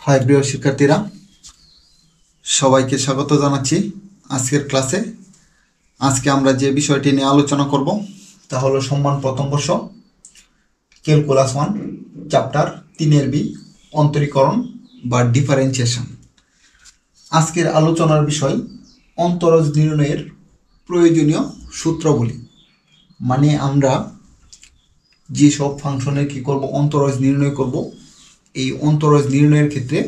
High প্রিয় শিক্ষার্থীরা, সবাইকে স্বাগত জানাচ্ছি আজকের ক্লাসে। আজকে আমরা যে বিষয়টি নিয়ে আলোচনা করব তা হলো সম্মান প্রথম বর্ষ ক্যালকুলাস 1 চ্যাপ্টার 3 বি অন্তরীকরণ বা ডিফারেন্সিয়েশন। আজকের আলোচনার বিষয় অন্তরজ নির্ণয়ের প্রয়োজনীয় সূত্রগুলি। মানে আমরা যে সব ফাংশনের কি করব, অন্তরজ নির্ণয় করব। এই অন্তরজ নির্ণয়ের ক্ষেত্রে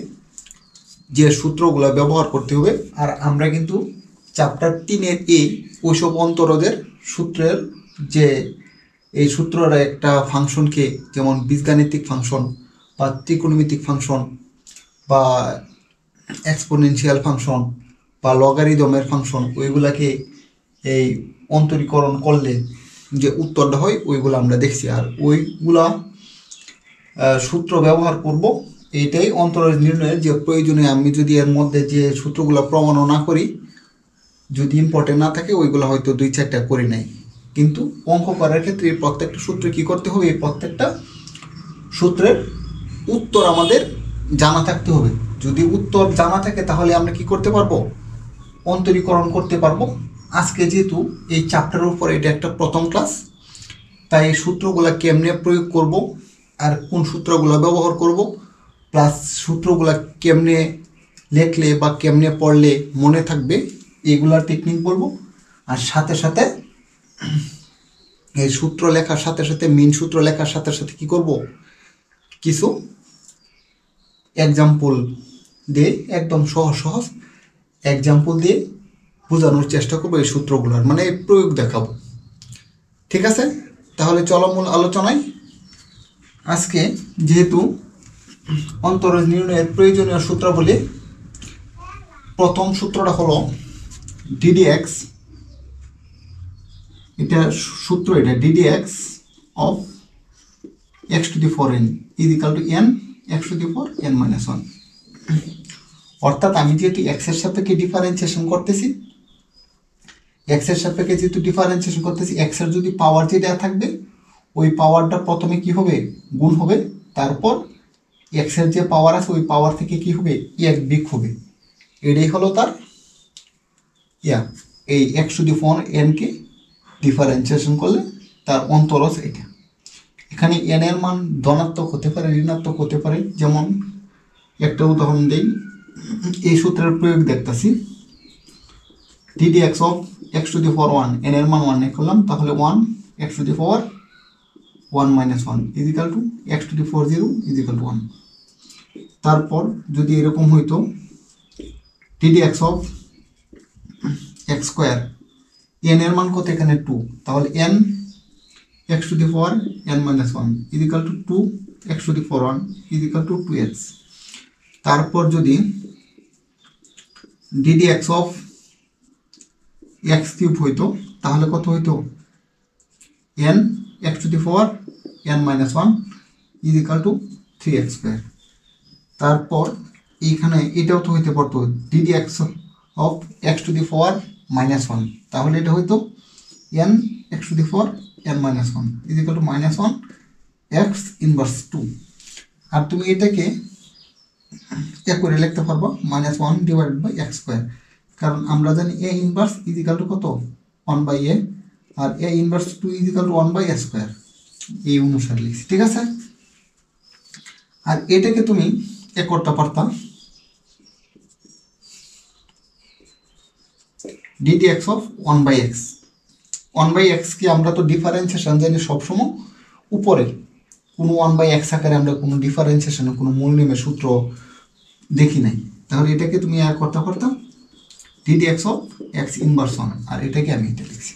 যে সূত্রগুলো ব্যবহার করতে হবে, আর আমরা কিন্তু চ্যাপ্টার 3 ওইসব অন্তরজের সূত্রের যে এই সূত্ররা একটা ফাংশনকে, যেমন বীজগাণিতিক ফাংশন বা ত্রিকোণমিতিক ফাংশন বা এক্সপোনেনশিয়াল ফাংশন বা লগারিদমের ফাংশন, ওইগুলাকে এই অন্তরীকরণ করলে যে উত্তরটা হয় ওইগুলো আমরা দেখছি। আর ওইগুলা সূত্র ব্যবহার করব, এইটাই অন্তরজ নির্ণয়ের যে প্রয়োজনীয়। আমি যদি এর মধ্যে যে সূত্রগুলো প্রমাণও না করি, যদি ইম্পর্টেন্ট না থাকে, ওইগুলো হয়তো 2-4টা করি নাই। কিন্তু অঙ্ক করার ক্ষেত্রে প্রত্যেকটা সূত্রে কী করতে হবে, এই প্রত্যেকটা সূত্রের উত্তর আমাদের জানা থাকতে হবে। যদি উত্তর জানা থাকে তাহলে আমরা কি করতে পারবো, অন্তরীকরণ করতে পারবো। আজকে যেহেতু এই চ্যাপ্টারের উপর এটা একটা প্রথম ক্লাস, তাই এই সূত্রগুলো কেমনে প্রয়োগ করব আর কোন সূত্রগুলো ব্যবহার করব, প্লাস সূত্রগুলো কেমনে লেখলে বা কেমনে পড়লে মনে থাকবে, এগুলার টেকনিক বলবো। আর সাথে সাথে এই সূত্র লেখার সাথে সাথে, মেন সূত্র লেখার সাথে সাথে কি করব, কিছু এক্সাম্পল দিয়ে, একদম সহজ সহজ এক্সাম্পল দিয়ে বোঝানোর চেষ্টা করবো এই সূত্রগুলোর, মানে প্রয়োগ দেখাবো। ঠিক আছে, তাহলে চলো মূল আলোচনায়। আজকে যেহেতু অন্তরজ নির্ণয়ের প্রয়োজনীয় সূত্র বলে, প্রথম সূত্রটা হলো ddx। এটা সূত্র, এটা ddx of x to the 4n is equal to n x to the 4 n minus 1। অর্থাৎ আমি যেহেতু x এর সাপেক্ষে ডিফারেন্সিয়েশন করতেছি, x এর সাপেক্ষে যেহেতু ডিফারেন্সিয়েশন করতেছি, x এর যদি পাওয়ার যেটা থাকবে, ওই পাওয়ারটা প্রথমে কি হবে, গুণ হবে। তারপর x এর যে পাওয়ার আছে, ওই পাওয়ার থেকে কি হবে, এক বিয়োগ হবে। এটাই হলো তার এই x to the 4n K differentiation করলে তার অন্তরজ এটা। এখানে n এর মান ধনাত্মক হতে পারে, ঋণাত্মক হতে পারে। যেমন একটা উদাহরণ দেই, এই সূত্রের প্রয়োগ দেখতেছি, ddx of x to the 4 1, n এর মান 1 করলাম, তাহলে 1 x to the 4 1 minus 1 is equal to x to the 4 0 is equal to 1। তারপর যদি এরকম হইতো ddx of x square, n এর মান কত, এখানে 2, তাহলে n x to the 4 n minus 1 is equal to 2 x to the 4 1 is equal to 2x। তারপর যদি ddx of x cube হইতো, তাহলে কত হইতো, n x to the 4 n minus 1 is equal to 3x square। তারপর এইখানে এটাও তো হইতে পারতো ddx of x to the 4 minus 1, তাহলে এটা হইতো n x to the 4 n minus 1 is equal to minus 1 x inverse 2। আর তুমি এটাকে এক করে লিখতে পারবো minus 1 divided by x square, কারণ আমরা জানি a inverse is equal to কত, 1 by a, R a inverse 2 is equal to 1 by a square, এই অনুসারে লিখছি। ঠিক আছে, আর এটাকে তুমি এক করতে পারতাম ddx of 1 by x। 1 by x কি আমরা তো ডিফারেন্সিয়েশন জানি সবসময় উপরে, কোনো 1 by x আকারে আমরা কোনো ডিফারেন্সিয়েশনে কোনো মূল নিয়মের সূত্র দেখি নাই। তাহলে এটাকে তুমি আর করতে পারতাম ddx of x inverse 1, আর এটাকে আমি এটা লিখছি।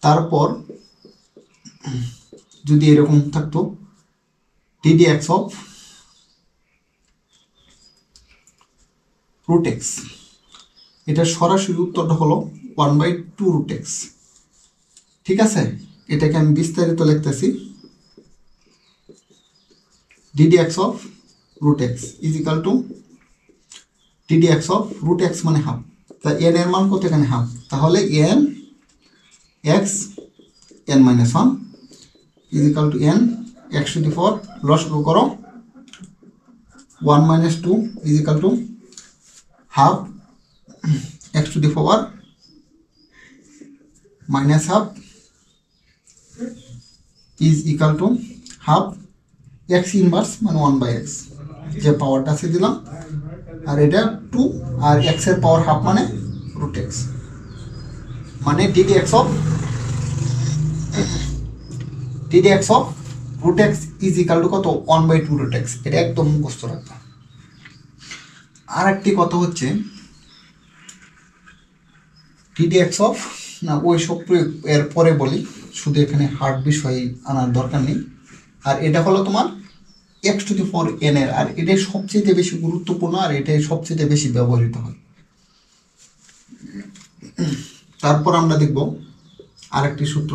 তারপর যদি এরকম থাকতো ddx of root x, এটা সরাসরি উত্তরটা হলো 1 by 2 root x। ঠিক আছে, এটাকে আমি বিস্তারিত লিখতেছি, ddx of root x is equal to ddx of root x মানে হাফ, তা n এর মান কত, এখানে হাফ, তাহলে n x n minus 1 is equal to n x to the 4, লসাগু করো 1 minus 2 is equal to half x to the power minus half is equal to half x inverse মানে 1 by x যে পাওয়ারটা আছে দিলাম আর এটা 2 আর x এর power half মানে root x মানে ddx of root x is equal to কত 1 by 2 root x এটা একদম মুখস্থ রাখবা। আর একটি কথা হচ্ছে ddx of না ওই সব এর পরে বলি, শুধু এখানে হার্ড বিষয় আনার দরকার নেই। আর এটা হলো তোমার x to the power n এর, আর এটাই সবচেয়ে বেশি গুরুত্বপূর্ণ আর এটাই সবচেয়ে বেশি ব্যবহৃত হয়। তারপর আমরা দেখব আরেকটি সূত্র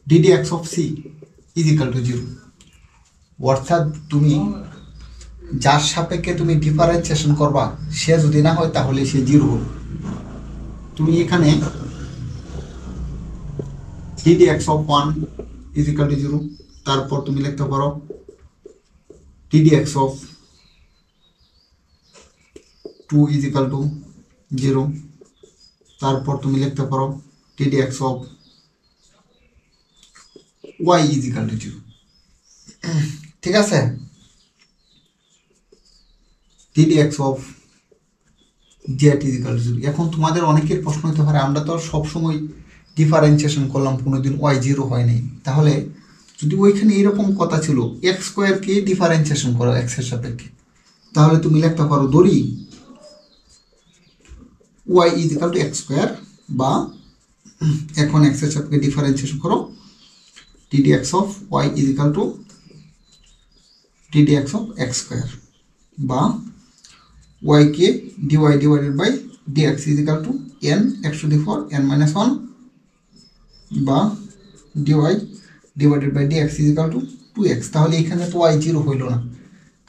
ddx of c is equal to 0, অর্থাৎ তুমি যার সাপেক্ষে তুমি ডিফারেন্সিয়েশন করবা সে যদি না হয় তাহলে সে 0 হবে। তুমি এখানে ddx of 1 is equal to 0, তারপর তুমি লিখতে পারো ddx of 2 is equal to 0, তারপর তুমি লিখতে পারো ddx of y is equal to 0। ঠিক আছে, ddx of z is equal to 0। এখন তোমাদের অনেকের প্রশ্ন হতে পারে আমরা তো সবসময় ডিফারেন্সিয়েশন করলাম কোনোদিন y 0 হয় নাই, তাহলে যদি ওইখানে এরকম কথা ছিল x স্কোয়ারকে ডিফারেন্সিয়েশন করো x এর সাপেক্ষে, তাহলে তুমি লিখতে পারো ধরি y is equal to x square, বা এখন x এর সাপেক্ষে ডিফারেন্সিয়েশন করো ddx of y is equal to ddx of x square, বা y K dy divided by dx is equal to n x to the power n minus 1, বা dy divided by dx is equal to 2x। তাহলে এখানে তো y 0 হইল না,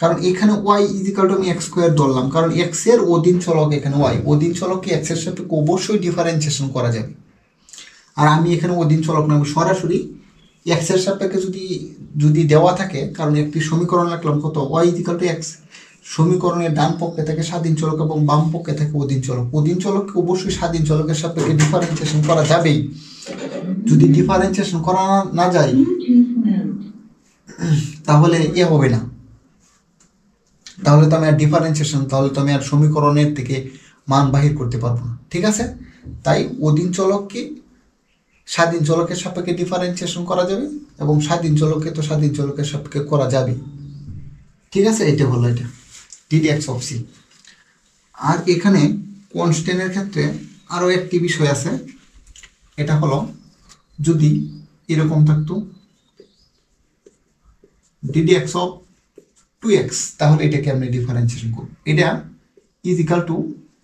কারণ এখানে y is equal to আমি x স্কোয়ার ধরলাম, কারণ x এর অধীন চলক এখানে y, অধীন চলককে x এর সাথে অবশ্যই ডিফারেন্সিয়েশন করা যাবে। আর আমি এখানে অধীন চলক না, আমি সরাসরি x এর সাপেক্ষে যদি দেওয়া থাকে, কারণ একটি সমীকরণ লিখলাম কত y is equal to x, সমীকরণের ডান পক্ষে থাকে স্বাধীন চলক এবং বাম পক্ষে থাকে অধীন চলক। অধীন চলককে অবশ্যই স্বাধীন চলকের সাপেক্ষে ডিফারেন্সিয়েশন করা যাবেই, যদি ডিফারেন্সিয়েশন করা না যায় তাহলে হবে না, তাহলে তো আমি আর ডিফারেন্সিয়েশন, তাহলে তো আমি আর সমীকরণের থেকে মান বাহির করতে পারবো না। ঠিক আছে, তাই অধীন চলককে স্বাধীন চলকের সাপেক্ষে ডিফারেন্সিয়েশন করা যাবে এবং স্বাধীন চলককে তো স্বাধীন চলকের সাপেক্ষে করা যাবে। ঠিক আছে, এটা হলো এটা ddx of c। আর এখানে কনস্ট্যান্টের ক্ষেত্রে আরও একটি বিষয় আছে, এটা হলো যদি এরকম থাকতো ddx of 2x, তাহলে এটাকে আমরা ডিফারেন্সিয়েশন করব। এটা ইজ ইকাল টু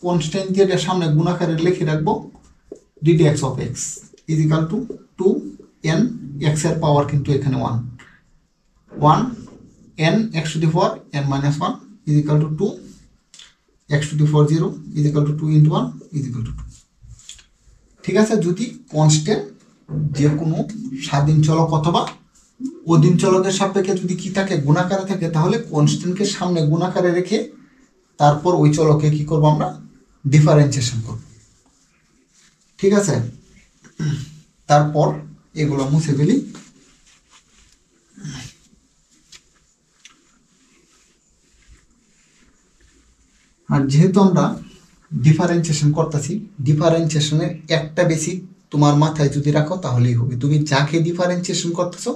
কনস্ট্যান্ট দিয়ে এটার সামনে গুণাকারে লিখে রাখবো ddx of x is equal two 2n, x এর পাওয়ার কিন্তু এখানে 1 n x to the power n minus 1 is equal to 2 x to the power 0 is equal to 2 into 1 is equal to 2। ঠিক আছে, যদি কনস্ট্যান্ট যে কোনো স্বাধীন চলক অথবা অধীন চলকের সাপেক্ষে যদি কি থাকে গুণাকারে থাকে, তাহলে কনস্ট্যান্টকে সামনে গুণাকারে রেখে তারপর ওই চলকে কি করব আমরা ডিফারেন্সিয়েশন করব। ঠিক আছে, তারপর এগুলো মুছে ফেলি। আর যেহেতু আমরা ডিফারেন্সিয়েশন করতেছি, ডিফারেন্সিয়েশনের একটা বেসিক তোমার মাথায় যদি রাখো তাহলেই হবে। তুমি যাকে ডিফারেন্সিয়েশন করতেছ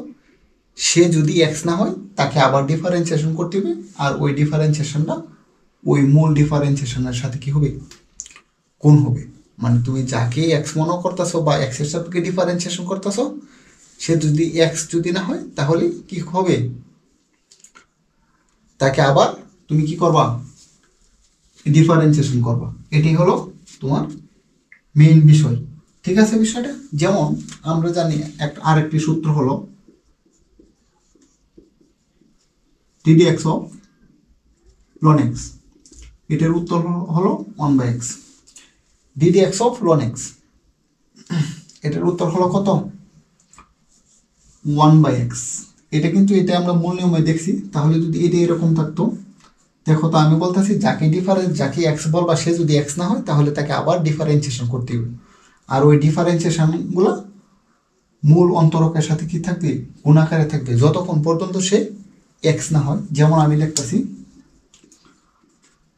সে যদি এক্স না হয় তাকে আবার ডিফারেন্সিয়েশন করতে হবে, আর ওই ডিফারেন্সিয়েশনটা ওই মূল ডিফারেন্সিয়েশনের সাথে কি হবে কোণ হবে। মানে তুমি যাকে এক্স মনে করতেছো বা এক্স এর সাপেক্ষে ডিফারেন্সিয়েশন করতেছো সে যদি এক্স যদি না হয় তাহলে কি হবে, তাকে আবার তুমি কি করবা ডিফারেন্সিয়েশন করবা। এটি হলো তোমার মেইন বিষয়। ঠিক আছে, বিষয়টা যেমন আমরা জানি আরেকটি সূত্র হলো ddx of ln x, এটার উত্তর হলো 1/x। ddx of ln x এটার উত্তর হলো কত 1/x। এটা কিন্তু এটা আমরা মূল নিয়মে দেখছি। তাহলে যদি এটা এরকম থাকতো, দেখো তো আমি বলতেছি যাকে এক্স বলবা সে যদি এক্স না হয় তাহলে তাকে আবার ডিফারেন্সিয়েশন করতে হবে। আর ওই ডিফারেন্সিয়েশনগুলো মূল অন্তরকের সাথে কি থাকবে, গুণাকারে থাকবে, যতক্ষণ পর্যন্ত সে এক্স না হয়। যেমন আমি লিখতেছি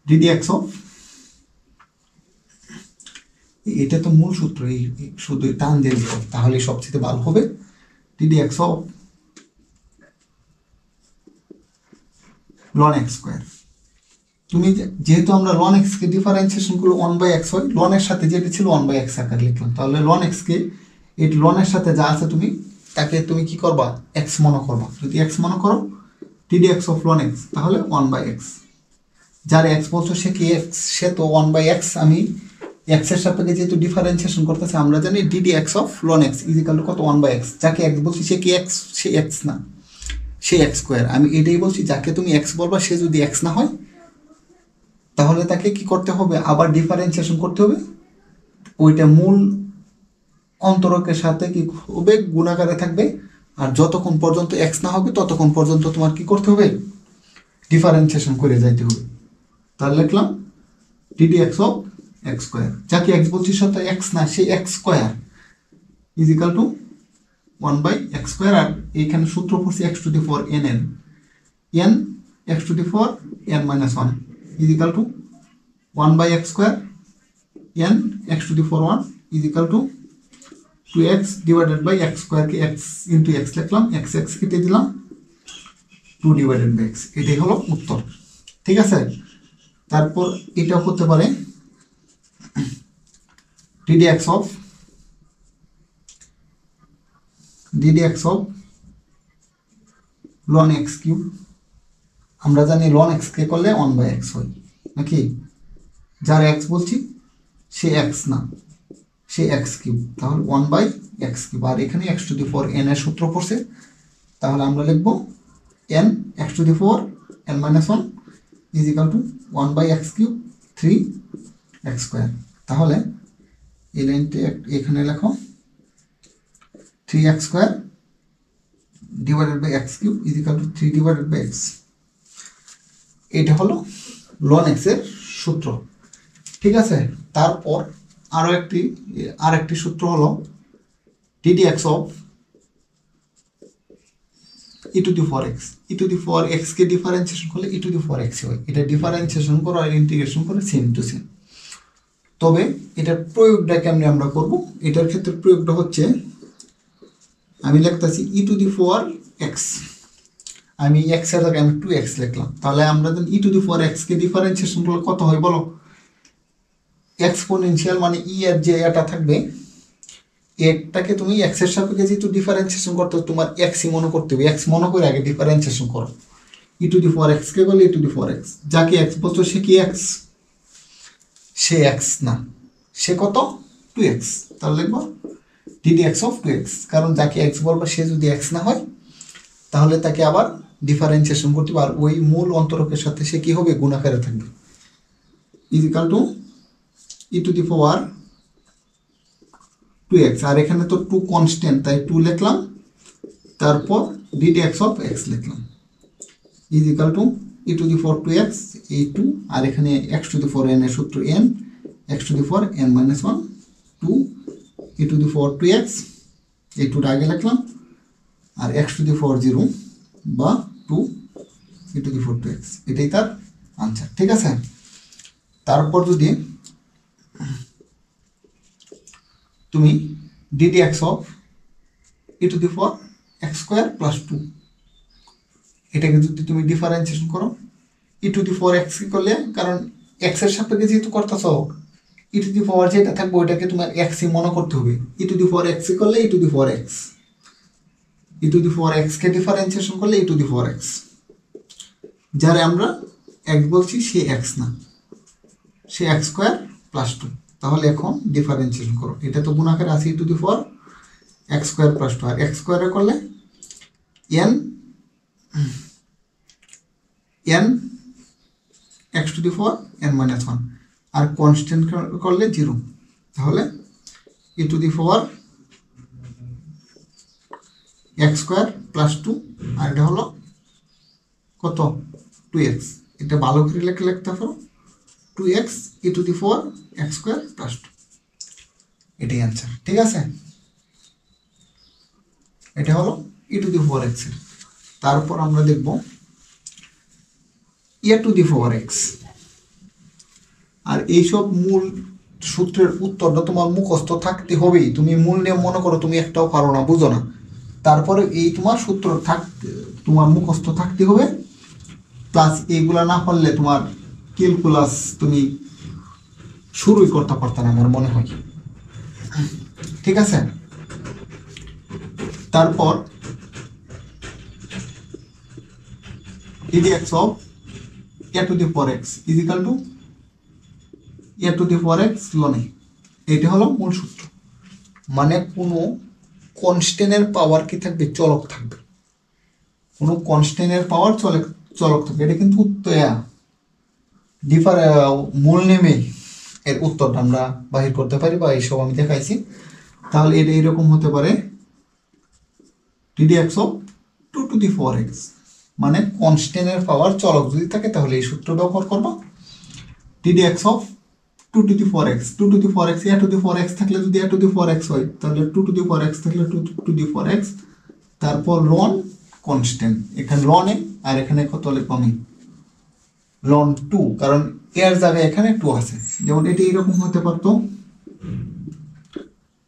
ডিডি এক্স অফ, এটা তো মূল সূত্র, এই শুধু টান দিয়ে দিতে হবে, তাহলে সবচেয়ে ভালো হবে। D d x of ln x square. তুমি যেহেতু আমরা লন এক্স কে ডিফারেন্সিয়েশন করলে 1/x হয়, লনের সাথে যেটা ছিল 1/x আকার লিখলাম, তাহলে লন এক্স কে এই লনের সাথে যা আছে তুমি তাকে তুমি কি করবা, এক্স মনে করবা। যদি এক্স মনে করো DD x of ln x, তাহলে 1/x। যার এক্স বলছো সে কি এক্স, সে তো 1/x। আমি এক্স এর সাপেক্ষে যেহেতু ডিফারেন্সিয়েশন করতেছে, আমরা জানি d d x of ln x is equal to কত, 1/x। যাকে এক্স বলছি সে কি এক্স, সে এক্স না, সে এক্স স্কোয়ার। আমি এটাই বলছি, যাকে তুমি এক্স বলবা সে যদি এক্স না হয় তাহলে তাকে কি করতে হবে, আবার ডিফারেন্সিয়েশন করতে হবে। ওইটা মূল অন্তরকের সাথে কি হবে, গুণাকারে থাকবে। আর যতক্ষণ পর্যন্ত এক্স না হবে ততক্ষণ পর্যন্ত তোমার কি করতে হবে, ডিফারেন্সিয়েশন করে যাইতে হবে। তাহলে লিখলাম d d x of x square, যাকে এক্স বলছি সে তো এক্স না, সে x square equal to 1/x square. আর এইখানে সূত্র পড়ছি x to the four n n, n x to the four n minus one equal to 1/x square n x to the power one equal to 2x divided by x স্কোয়ারকে x into x লিখলাম, x x কেটে দিলাম, 2 divided by x. এটাই হলো উত্তর। ঠিক আছে, তারপর এটাও করতে পারে DD x of ln x cube. আমরা জানি লন এক্স কে করলে 1/x হয় নাকি, যার এক্স বলছি সে এক্স না, সে এক্স কিউব, তাহলে 1/x কিউব। আর এখানে x to the four n এর সূত্র পড়ছে, তাহলে আমরা লিখবো n x to the four n minus one equal to 1/x cube 3x square. তাহলে এই লাইনটি এখানে লেখো 3x square divided by x cube equal to 3 divided by x. এটা হলো লন এক্স এর সূত্র। ঠিক আছে, তারপর আরেকটি সূত্র হলো d d x of E to the four x. E to the four x কে ডিফারেন্সিয়েশন করলে e to the four x হয়। এটা ডিফারেন্সিয়েশন করো আর ইন্টিগ্রেশন করে সেম টু সেম। তবে এটার প্রয়োগটা কেমনি আমরা করব, এটার ক্ষেত্রে প্রয়োগটা হচ্ছে আমি লিখতেছি e to the four x, আমি এক্স এর জায়গায় আমি 2x লিখলাম। তাহলে আমরা যদি e to the four x কে ডিফারেন্সিয়েশন করলে কত হয় বলো, এক্সপোনেনশিয়াল মানে ই এর যে এটা থাকবে, এটাকে তুমি এক্স এর সাপেক্ষে যেহেতু ডিফারেন্সিয়েশন করতে তোমার এক্সই মনে করতে হবে, এক্স মনে করে আগে ডিফারেন্সিয়েশন করো। ই টু দি ফোর এক্স কে বলে ই টু দি ফোর এক্স, যাকে এক্স বলছো সে কি এক্স, সে এক্স না, সে কত 2x। তাহলে লিখবো ডিডি এক্স অফ 2x, কারণ যাকে এক্স বলবো সে যদি এক্স না হয় তাহলে তাকে আবার ডিফারেন্সিয়েশন করতে হবে, আর ওই মূল অন্তরকের সাথে সে কি হবে, গুণাকারে থাকবে is equal to e to the power 2x। আর এখানে তো 2 কনস্ট্যান্ট, তাই 2 লিখলাম, তারপর ডিডি এক্স অফ এক্স লিখলাম is equal to e to the four 2x এই 2, আর এখানে x to the four n এর সূত্র n x to the four n minus one 2 e to the four 2x, এই 2টা আগে লিখলাম, আর এক্স টু দি ফোর 0 বা 2 e to the four 2x, এটাই তার আনসার। ঠিক আছে, তারপর যদি তুমি DD x of E to the four x square plus 2, এটাকে যদি তুমি ডিফারেন্সিয়েশন করো ই টু দি ফোর এক্স কি করলে, কারণ এক্স এর সাপেক্ষে যেহেতু করতেছ ই টু দি পাওয়ার যেটা থাকবে ওইটাকে তোমার এক্সই মনে করতে হবে। E to the four x করলে e to the four x, e to the four x কে ডিফারেন্সিয়েশন করলে e to the four x, যারা আমরা এক্স বলছি সে এক্স না, সে এক্স স্কোয়ার প্লাস 2। তাহলে এখন ডিফারেন্সিয়েশন করো, এটা তো গুণাকারে আছে e to the four x square plus 2, আর এক্স স্কোয়ারে করলে n x to the four n minus one, আর কনস্ট্যান্ট করলে 0। তাহলে e to the four x square plus 2, আর এটা হলো কত 2x। এটা ভালো করে লিখতে পারো 2x e two the power x square plus 2, এটাই অ্যান্সার। ঠিক আছে, এটা হলো e two the power x এর। তারপর আমরা দেখব e two the power x। আর এইসব মূল সূত্রের উত্তরটা তোমার মুখস্থ থাকতে হবেই। তুমি মূল নিয়ম মনে করো তুমি একটাও পারো না, বুঝো না, তারপরে এই তোমার সূত্র তোমার মুখস্থ থাকতে হবে। প্লাস এইগুলা না পারলে তোমার ক্যালকুলাস তুমি শুরুই করতে পারতে না আমার মনে হয়। ঠিক আছে, তারপর dx of a to the power x is equal to a to the power x লনে, এটা হলো মূল সূত্র। মানে কোনো কনস্ট্যান্টের পাওয়ার কি থাকবে, চলক থাকবে। কোনো কনস্ট্যান্টের পাওয়ার চলক থাকবে। এটা কিন্তু মূল নেমে এর উত্তরটা আমরা বাহির করতে পারি, বা এইসব আমি দেখাইছি। তাহলে এটা এরকম হতে পারে dx of 2 to the power x, মানে কনস্ট্যান্টের পাওয়ার চলক যদি থাকে তাহলে এই সূত্র ব্যবহার করবো। dx of 2 to the power x, 2 to the power x, a to the power x থাকলে যদি a to the power x হয় তাহলে 2 to the power x থাকলে 2 to the power x, তারপর লন কনস্ট্যান্ট, এখানে লনে আর এখানে কত লিখবো আমি লন 2, কারণ এর জায়গায় এখানে 2 আছে। যেমন এটি এরকম হতে পারতো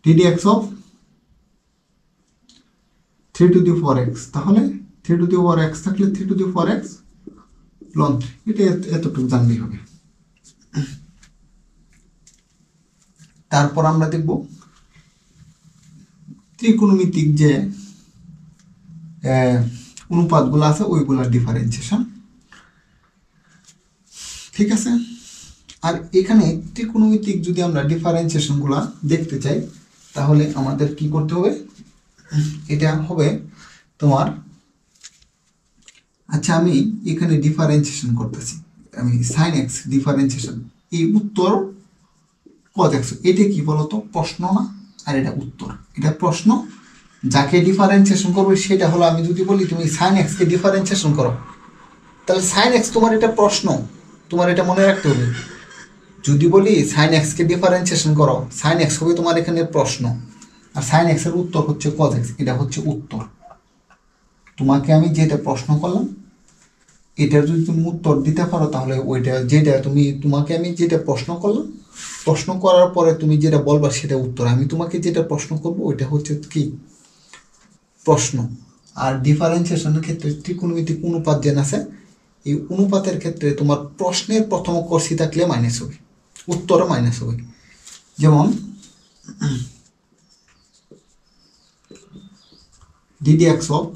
dx of 3 to the power x, তাহলে 3 to the power x থাকলে 3 to the power x লন 3, এটা এতটুকু জানলেই হবে। তারপর আমরা দেখব ত্রিকোণমিতিক যে অনুপাতগুলো আছে ওইগুলোর ডিফারেন্সিয়েশন। ঠিক আছে, আর এখানে ত্রিকোণমিতিক যদি আমরা ডিফারেন্সিয়েশনগুলো দেখতে চাই তাহলে আমাদের কি করতে হবে, এটা হবে তোমার, আচ্ছা আমি এখানে ডিফারেন্সিয়েশন করতেছি, আমি সাইন এক্স ডিফারেন্সিয়েশন, এই উত্তর cos x, এটা কি বলতো প্রশ্ন না, আর এটা উত্তর। এটা প্রশ্ন, যাকে ডিফারেন্সিয়েশন করবে সেটা হলো, আমি যদি বলি তুমি সাইন এক্স কে ডিফারেন্সিয়েশন করো তাহলে সাইন এক্স তোমার এটা প্রশ্ন, তোমার এটা মনে রাখতে হবে। যদি বলি সাইন এক্স কে ডিফারেন্সিয়েশন করো, সাইন এক্স হবে তোমার এখানে প্রশ্ন, আর সাইন এক্স এর উত্তর হচ্ছে cos x, এটা হচ্ছে উত্তর। তোমাকে আমি যেটা প্রশ্ন করলাম এটার যদি তুমি উত্তর দিতে পারো তাহলে ওইটা যেটা তোমাকে আমি যেটা প্রশ্ন করলাম, প্রশ্ন করার পরে তুমি যেটা বলবা সেটা উত্তর। আমি তোমাকে যেটা প্রশ্ন করবো ওইটা হচ্ছে কি প্রশ্ন। আর ডিফারেন্সিয়েশনের ক্ষেত্রে ত্রিকোণমিতিক অনুপাত যেন আছে, এই অনুপাতের ক্ষেত্রে তোমার প্রশ্নের প্রথম অক্ষর সি থাকলে মাইনাস হবে, উত্তরও মাইনাস হবে। যেমন dx of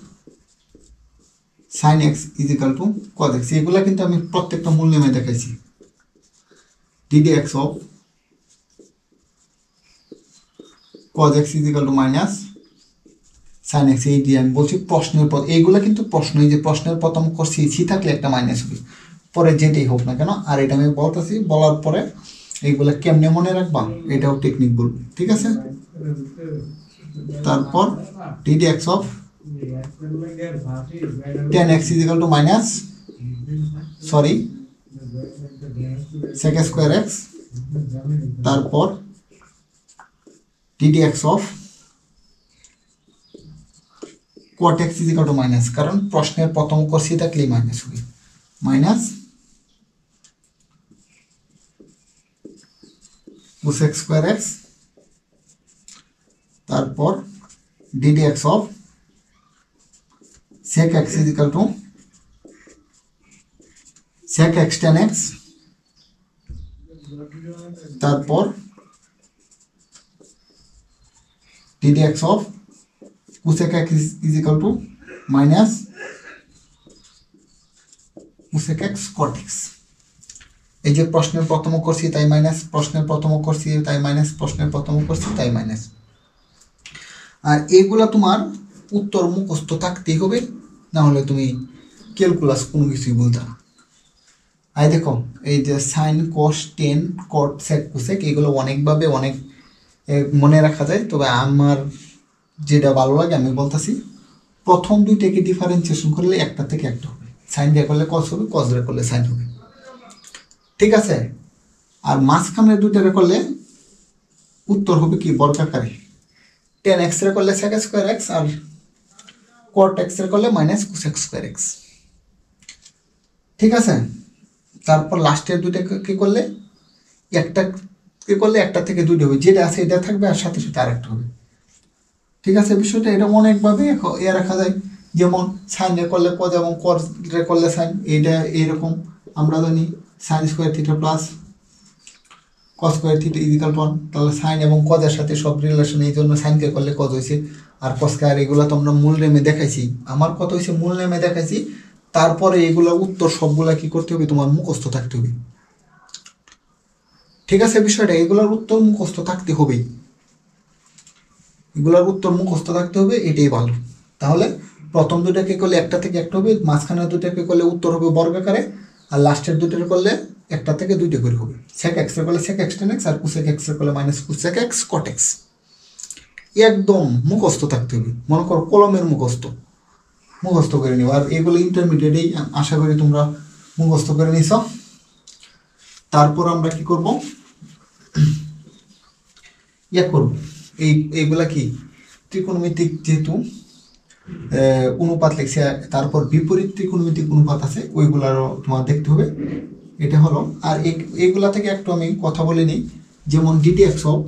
sin x is equal to cos x, এগুলা কিন্তু আমি প্রত্যেকটা মূল নিয়মে দেখাইছি। dx of cos x is equal to minus sin x, এই দিয়ে আমি বলছি প্রশ্নের পর, এইগুলা কিন্তু প্রশ্ন, এই যে প্রশ্নের প্রথম অক্ষর সি থাকলে একটা মাইনাস হবে, পরে যেটাই হোক না কেন। আর এটা আমি বলতেছি, বলার পরে এইগুলা কেমনে মনে রাখবা এটাও টেকনিক বলবো। ঠিক আছে, তারপর dx of tan x is equal to minus sec square x, তারপর dx of cot x is equal to minus, কারণ প্রশ্নের প্রথম অক্ষর সি থাকলেই মাইনাস হবে, মাইনাস sec square x, তারপর dx of sec x is equal to sec x tan x, তারপর dx of cosec x is equal to minus cosec x cot x। এই যে প্রশ্নের প্রথম অক্ষর সি তাই মাইনাস, প্রশ্নের প্রথম অক্ষর সি তাই মাইনাস, প্রশ্নের প্রথম অক্ষর সি তাই মাইনাস। আর এইগুলা তোমার উত্তর মুখস্থ থাকতেই হবে, না হলে তুমি ক্যালকুলাস কোনো কিছুই বলতে না। আই দেখো এই যে sine cos tan cot sec cosec এগুলো অনেকভাবে অনেক মনে রাখা যায়, তবে আমার যেটা ভালো লাগে আমি বলতেছি প্রথম দুইটাকে ডিফারেন্সিয়েশন করলে একটা থেকে একটা হবে, সাইন দিয়ে করলে কস হবে, কস দিয়ে করলে সাইন হবে, ঠিক আছে। আর মাঝখানে দুইটারে করলে উত্তর হবে কি বর্গাকারে, টেন এক্স এর করলে সেক স্কোয়ার এক্স, আর কট এক্স এর করলে মাইনাস কোসেক স্কোয়ার এক্স, ঠিক আছে। তারপর লাস্টের দুইটাকে করলে একটা থেকে দুইটা হবে, যেটা আছে এটা থাকবে আর সাথে সাথে আরেকটা হবে, ঠিক আছে। বিষয়টা এটা অনেকভাবে রাখা যায়, যেমন সাইনে করলে কজ এবং কজে করলে সাইন, এইটা এইরকম আমরা জানি sine square theta plus cos square theta is equal to 1, তাহলে সাইন এবং কজের সাথে সব রিলেশন, এই জন্য সাইনকে করলে কজ হয়েছে, আর কজকে, আর এগুলো তো আমরা মূল নেমে দেখাইছি, আমার কত হয়েছে মূল নেমে দেখাইছি। তারপরে এগুলো উত্তর সবগুলা কি করতে হবে, তোমার মুখস্থ থাকতে হবে, ঠিক আছে। বিষয়টা এগুলোর উত্তর মুখস্থ থাকতে হবেই, এগুলোর উত্তর মুখস্থ থাকতে হবে, এটাই ভালো। তাহলে প্রথম দুটাকে করলে একটা থেকে একটা হবে, মাঝখানে দুটাকে করলে উত্তর হবে বর্গাকারে, আর লাস্টের দুটার করলে একটা থেকে দুইটা করে হবে, সেক এক্স এর করলে সেক এক্স টেন এক্স, আর কুসেক এক্স এর করলে minus cosec x cot x, একদম মুখস্থ থাকতে হবে, মনে করো কলমের মুখস্থ করে নিও। আর এগুলো ইন্টারমিডিয়েটেই আশা করি তোমরা মুখস্থ করে নিছ। তারপর আমরা কি করব, করব এইগুলা কি ত্রিকোণমিতিক, যেহেতু অনুপাত লিখছে, তারপর বিপরীত ত্রিকোণমিতিক অনুপাত আছে, ওইগুলারও তোমার দেখতে হবে। এটা হলো, আর এইগুলা থেকে একটু আমি কথা বলে নিই, যেমন d d x of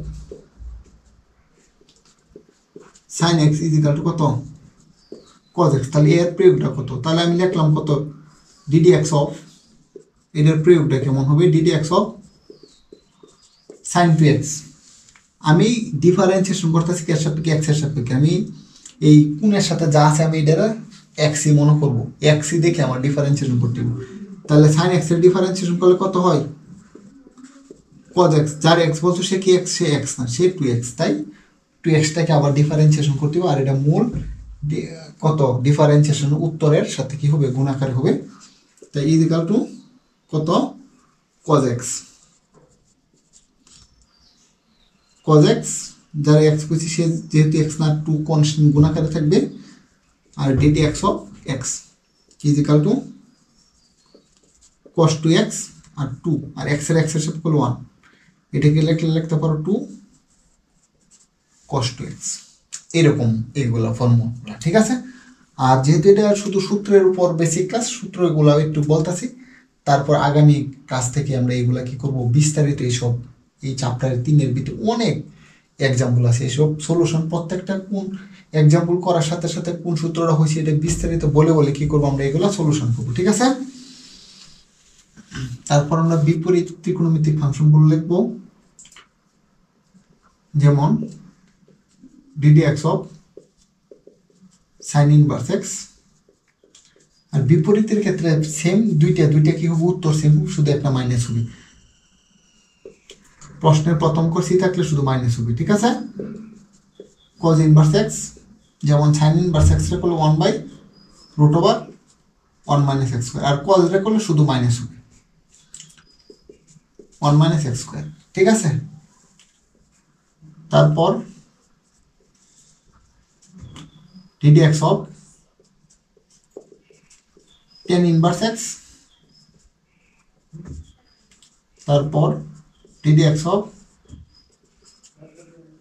sine x is equal to কত কজ এক্স, তাহলে এর প্রয়োগটা কত, তাহলে আমি লিখলাম কত ডিডি এক্স অফ, এটার প্রয়োগটা কেমন হবে, d d x of sine two x. আমি ডিফারেন্সিয়েশন করতেছি কে সাপেক্ষে, এক্স এর সাপেক্ষে, আমি এই কোণের সাথে যা আছে আমি এটা এক্সই মনে করবো, এক্সই দেখে আমার ডিফারেন্সিয়েশন করতে হবে। তাহলে সাইন এক্স এর ডিফারেন্সিয়েশন করলে কত হয়, কজ এক্স, যার এক্স বলছো সে কি এক্স, সে এক্স না, সে 2x, তাই 2xটাকে আবার ডিফারেন্সিয়েশন করতে হবে, আর এটা মূল কত ডিফারেন্সিয়েশন উত্তরের সাথে কি হবে, গুণাকার হবে, তাই ইজিক্যাল টু কত কজ এক্স, কজ এক্স, যারা এক্স করছি সে যেহেতু এক্স না 2 কনস্ট্যান্ট গুণাকারে থাকবে, আর d d x of x is equal to cos 2x আর 2, আর এক্স এর সাথে করলো 1, এটাকে লিখতে পারো 2 cos 2x, এরকম এইগুলা ফর্মুলা, ঠিক আছে। আর যেহেতু এটা শুধু সূত্রের উপর বেসিক ক্লাস, সূত্র এগুলা একটু বলতেছি, তারপর আগামী ক্লাস থেকে আমরা এইগুলা কি করব, বিস্তারিত এইসব এই চ্যাপ্টারের 3-এর ভিতরে অনেক এক্সাম্পল আছে, এইসব সলিউশন প্রত্যেকটা কোন এক্সাম্পল করার সাথে সাথে কোন সূত্রটা হয়েছে এটা বিস্তারিত বলে বলে কি করবো আমরা এগুলা সলিউশন করবো, ঠিক আছে। তারপর আমরা বিপরীত ত্রিকোণমিতিক ফাংশনগুলো লিখবো, যেমন d d x of sine inverse x, আর বিপরীতের ক্ষেত্রে সেম দুইটা কি হবে, উত্তর সেম, শুধু একটা মাইনাস হবে, প্রশ্নের প্রথম কোর্সি থাকলে শুধু মাইনাস হবে, ঠিক আছে। কজ ইনভার্স এক্স, যেমন সাইন ইনভার্স এক্স রে করলে 1/√1 মাইনাস এক্স স্কোয়ার, আর কজ রে করলে শুধু মাইনাস হবে 1 মাইনাস এক্স স্কোয়ার, ঠিক আছে। তারপর d d x of tan inverse x, তারপর d d x of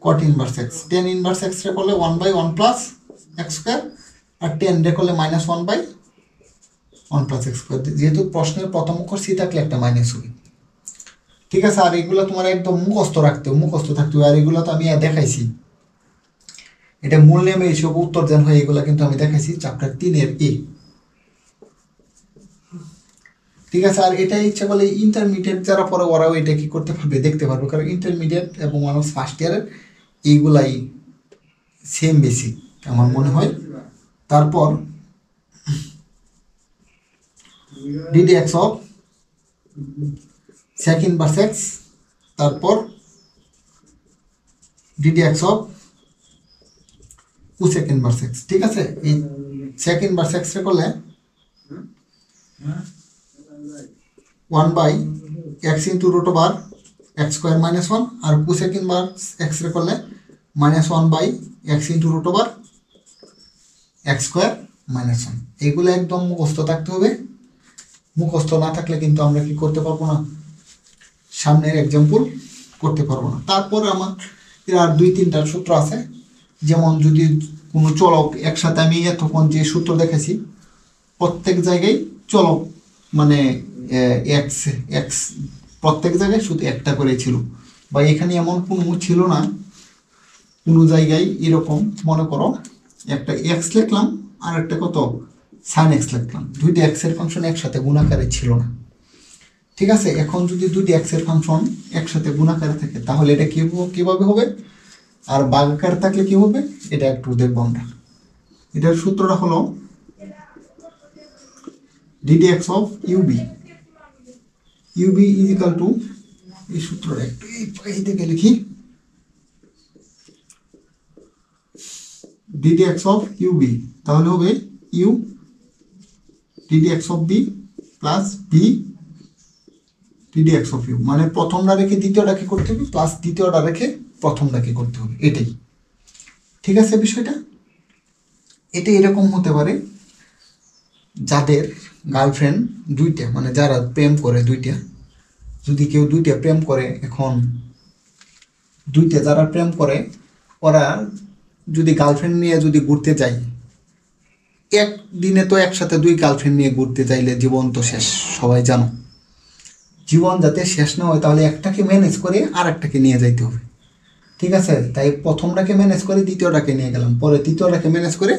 cot inverse x, tan inverse x রে করলে 1/1 প্লাস এক্স স্কোয়ার, আর 10 রে করলে -1/1 প্লাস এক্স স্কোয়ার, যেহেতু প্রশ্নের প্রথম অক্ষর সি থাকলে একটা মাইনাস হবে, ঠিক আছে। আর এগুলো তোমার একদম মুখস্থ থাকতে হবে, আর এগুলো তো আমি দেখাইছি, এটা মূল নেমে এইসব উত্তর দেন হয়, এগুলো কিন্তু আমি দেখাইছি চ্যাপ্টার 3-এর এ, ঠিক আছে। আর এটা ইচ্ছা করলে ইন্টারমিডিয়েট যারা পড়ে ওরাও এটা কি করতে পারবে, দেখতে পারবে, কারণ ইন্টারমিডিয়েট এবং অনার্স ফার্স্ট ইয়ারের এইগুলাই সেম বেসিক আমার মনে হয়। তারপর d d x of sec inverse x, তারপর d d x of cosec inverse x, ঠিক আছে। এই সেক ইনভার্স এক্স রে করলে 1/x √x স্কোয়ার -1, আর কোসেক ইনভার্স এক্স রে করলে -1/x √x x square minus 1। এগুলো একদম মুখস্থ থাকতে হবে, মুখস্থ না থাকলে কিন্তু আমরা কি করতে পারবো না, সামনের এক্সাম্পল করতে পারবো না। তারপরে আমার আর 2-3টা সূত্র আছে, যেমন যদি কোনো চলক একসাথে, আমি এতক্ষণ যে সূত্র দেখেছি প্রত্যেক জায়গায় চলক মানে এক্স এক্স প্রত্যেক জায়গায় শুধু একটা করে ছিল, বা এখানে এমন কোনো ছিল না কোনো জায়গায় এরকম, মনে করো একটা এক্স লিখলাম আর একটা কত সাইন এক্স লিখলাম, দুইটা এক্সের ফাংশন একসাথে গুণাকারে ছিল না। ঠিক আছে, এখন যদি দুইটি এক্সের ফাংশন একসাথে গুণাকারে থাকে তাহলে এটা কিভাবে হবে, আর ভাগাকারে থাকলে কি হবে এটা একটু দেখবো আমরা। এটার সূত্রটা হলো ddx of ub is equal to, এই সূত্রটা একটু এই দিকে লিখি, ddx of ub তাহলে হবে u ddx of b plus b ddx of u, মানে প্রথমটা রেখে দ্বিতীয়টাকে করতে হবে প্লাস দ্বিতীয়টা রেখে প্রথমটাকে করতে হবে, এটাই। ঠিক আছে বিষয়টা, এটা এরকম হতে পারে যাদের গার্লফ্রেন্ড দুইটা, মানে যারা প্রেম করে দুইটা, যদি কেউ দুইটা প্রেম করে, এখন দুইটা যারা প্রেম করে ওরা যদি গার্লফ্রেন্ড নিয়ে যদি ঘুরতে যায়, একদিনে তো একসাথে দুই গার্লফ্রেন্ড নিয়ে ঘুরতে চাইলে জীবন তো শেষ, সবাই জানো। জীবন যাতে শেষ না হয় তাহলে একটাকে ম্যানেজ করে আর একটাকে নিয়ে যাইতে হবে। ঠিক আছে, তাই প্রথমটাকে ম্যানেজ করে দ্বিতীয়টাকে নিয়ে গেলাম, পরে তৃতীয়টাকে ম্যানেজ করে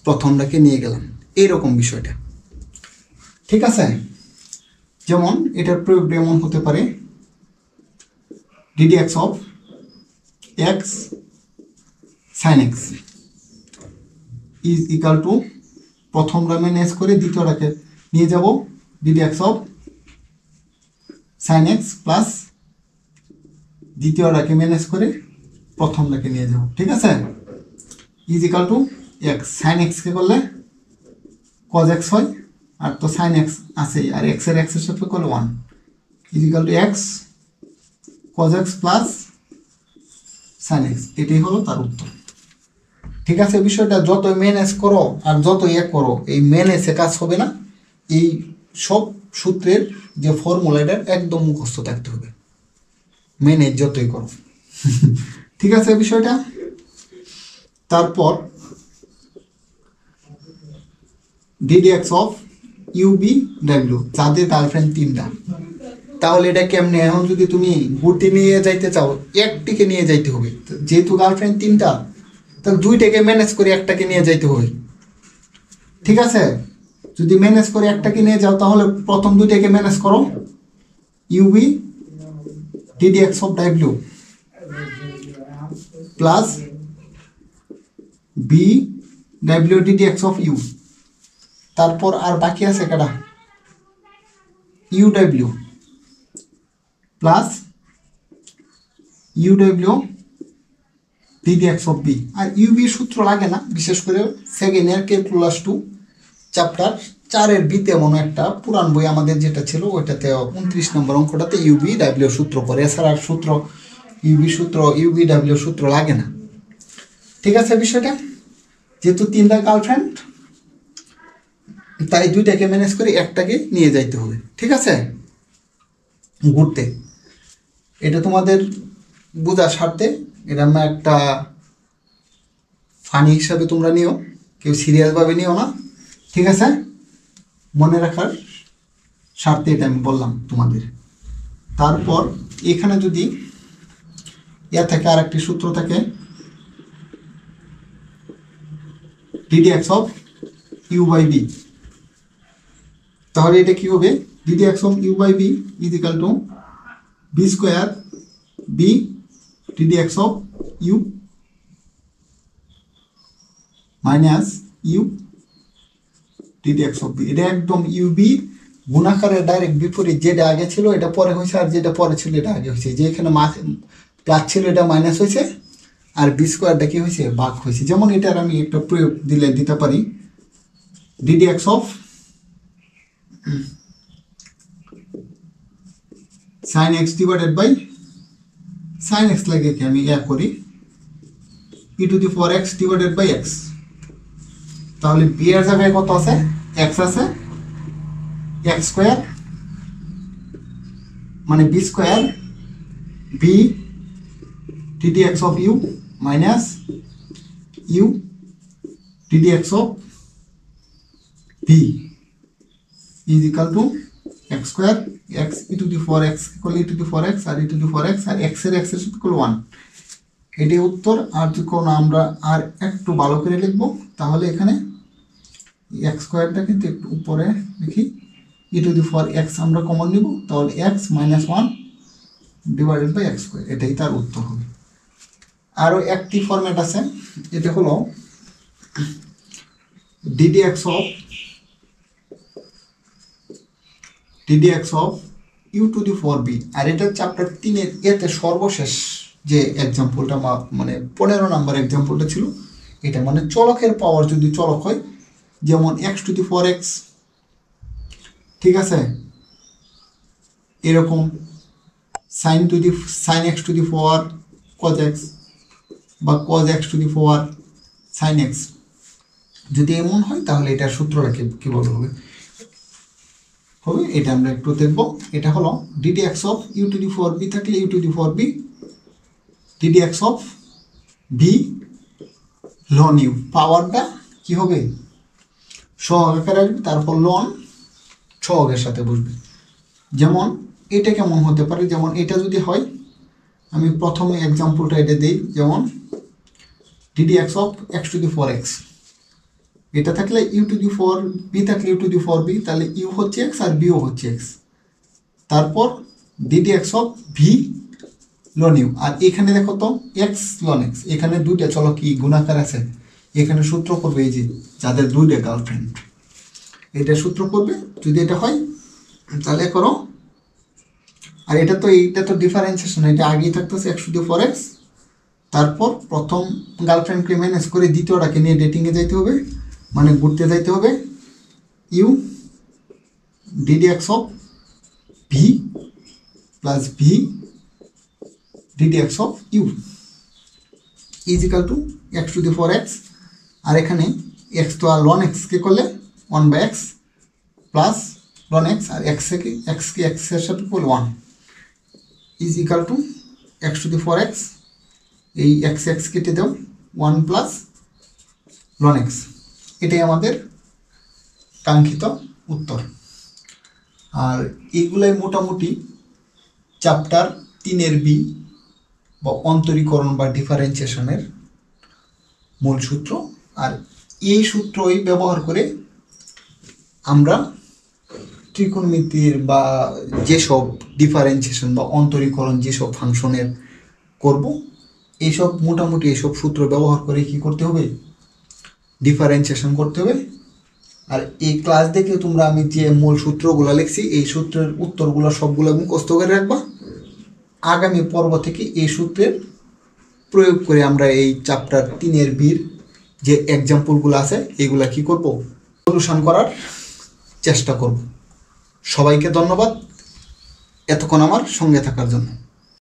প্রথমটাকে নিয়ে গেলাম, এইরকম বিষয়টা। ঠিক আছে, যেমন এটার প্রয়োগ এমন হতে পারে ddx of x sin x is equal to, প্রথমটা ম্যানেজ করে দ্বিতীয়টাকে নিয়ে যাব ddx of sin x plus দ্বিতীয়টাকে ম্যানেজ করে প্রথমটাকে নিয়ে যাব। ঠিক আছে, is equal to x, sin x কে করলে cos x হয়, আর তো sin x আছে, আর x এর সাপেক্ষে করলে 1 is equal to x cos x plus sin x, এটাই হলো তার উত্তর। ঠিক আছে, বিষয়টা যতই ম্যানেজ করো আর যতই করো, এই ম্যানেজে কাজ হবে না, এই সব সূত্রের যে ফর্মুলাটা একদম মুখস্থ থাকতে হবে, ম্যানেজ যতই করো। ঠিক আছে বিষয়টা। তারপর ddx of ub w, যাদের গার্লফ্রেন্ড 3টা, তাহলে এটা কেমনে, এখন যদি তুমি ঘুরতে নিয়ে যাইতে চাও একটিকে নিয়ে যাইতে হবে, যেহেতু গার্লফ্রেন্ড 3টা তাহলে দুইটাকে ম্যানেজ করে একটাকে নিয়ে যাইতে হবে। ঠিক আছে, যদি ম্যানেজ করে একটাকে নিয়ে যাও তাহলে প্রথম দুইটাকে ম্যানেজ করো, ub ddx of w plus b w ddx of u, তারপর আর বাকি আছে কেটা uw plus uw ddx of b, আর uv সূত্র লাগে না, বিশেষ করে সেকেন্ড ইয়ার ক্যালকুলাস 2 চ্যাপ্টার 4-এর বিতে মনে একটা পুরান বই আমাদের যেটা ছিল ওইটাতে 29 নম্বর অঙ্কটাতে uv w সূত্র পড়ে, এছাড়া সূত্র uv w সূত্র লাগে না। ঠিক আছে বিষয়টা, যেহেতু 3টা গার্লফ্রেন্ড তাই দুইটাকে ম্যানেজ করে একটাকে নিয়ে যাইতে হবে। ঠিক আছে, ঘুরতে, এটা তোমাদের বোঝার স্বার্থে, এটা আমরা একটা ফানি হিসাবে তোমরা নিও, কেউ সিরিয়াসভাবে নিও না। ঠিক আছে, মনে রাখার স্বার্থে এটা আমি বললাম তোমাদের। তারপর এখানে যদি থেকে আর একটি সূত্র থাকে ddx of u by b, তাহলে এটা কি হবে, ddx of u by b is equal to b square b ddx of u minus u ddx of b, এটা একদম ub গুণাকারের ডাইরেক্ট বিপরীত, যেটা আগে ছিল এটা পরে হয়েছে, আর যেটা পরে ছিল এটা আগে হয়েছে, যে এখানে প্লাস ছিল এটা মাইনাস হয়েছে, আর বি স্কোয়ারটা কি হয়েছে ভাগ হয়েছে। যেমন এটার আমি একটা প্রয়োগ দিতে পারি, ddx of sin x divided by sin x লাগে কি আমি করি e to the power x divided by x, তাহলে বি এর জায়গায় কত আছে, এক্স আছে, এক্স স্কোয়ার মানে b square b d d x of u minus u d d x of b is equal to x square x e to the four x equal e to the four x আর e to the four x আর x এর equal 1। এটি উত্তর। আর যদি কোনো আমরা আর একটু ভালো করে লিখব তাহলে এখানে এক্স স্কোয়ারটা কিন্তু একটু উপরে লিখি, e to the four x আমরা কমন নিব, তাহলে x minus 1 divided by x square, এটাই তার উত্তর হবে। আরও একটি ফরম্যাট আছে, এটা হলো d d x of u to the power v. আর এটা চ্যাপ্টার 3-এর এতে সর্বশেষ যে এক্সাম্পলটা মানে 15 নম্বর এক্সাম্পলটা ছিল, এটা মানে চলকের পাওয়ার যদি চলক হয়, যেমন x to the four x, ঠিক আছে, এরকম sine x to the power cos x বা cos x to the power sine x, যদি এমন হয় তাহলে এটার সূত্রটা কীভাবে হবে এটা আমরা একটু দেখব। এটা হলো d d x of u to the power v থাকলে u to the power v d d x of v ln u, পাওয়ারটা কি হবে সহগ আকারে আসবে, তারপর লন সহগের সাথে বসবে। যেমন এটা কেমন হতে পারে, যেমন এটা যদি হয়, আমি প্রথমে এক্সাম্পলটা এটা দিই, যেমন d d x of x to the four x, এটা থাকলে u to the power v থাকলে u to the power v, তাহলে ইউ হচ্ছে এক্স আর বিও হচ্ছে এক্স, তারপর d d x of v ln u. আর এখানে দেখো তো এক্স লন এক্স, এখানে দুইটা চলো কি গুণাকার আছে, এখানে সূত্র করবে এই যে যাদের দুইটা গার্লফ্রেন্ড, এটা সূত্র করবে যদি এটা হয় তাহলে করো। আর এইটা তো ডিফারেন্সিয়েশন, এটা আগেই থাকতেছে x to the four x, তারপর প্রথম গার্লফ্রেন্ডকে ম্যানেজ করে দ্বিতীয়টাকে নিয়ে ডেটিংয়ে যাইতে হবে, মানে ঘুরতে যাইতে হবে, u d d x of v plus v d d x of u is equal to x to the four x. আর এখানে এক্স তো আর লন এক্সকে করলে 1/x প্লাস লন এক্স, আর এক্সকে এক্সের সাথে করলে 1 is equal to x to the four x, এই এক্স এক্স কেটে দাও 1 প্লাস লন এক্স, এটাই আমাদের কাঙ্ক্ষিত উত্তর। আর এইগুলাই মোটামুটি চ্যাপ্টার 3-এর বি বা অন্তরীকরণ বা ডিফারেন্সিয়েশনের মূল সূত্র। আর এই সূত্রই ব্যবহার করে আমরা ত্রিকোণমিতির বা যেসব ডিফারেন্সিয়েশন বা অন্তরীকরণ যেসব ফাংশনের করব, এইসব মোটামুটি এইসব সূত্র ব্যবহার করে কি করতে হবে, ডিফারেন্সিয়েশন করতে হবে। আর এই ক্লাস দেখে তোমরা আমি যে মূল সূত্রগুলো লিখছি এই সূত্রের উত্তরগুলো সবগুলো মুখস্থ করে রাখবা। আগামী পর্ব থেকে এই সূত্রের প্রয়োগ করে আমরা এই চ্যাপ্টার 3-এর বির যে এক্সাম্পলগুলো আছে এগুলা কি করব, সলিউশন করার চেষ্টা করব। সবাইকে ধন্যবাদ এতক্ষণ আমার সঙ্গে থাকার জন্য।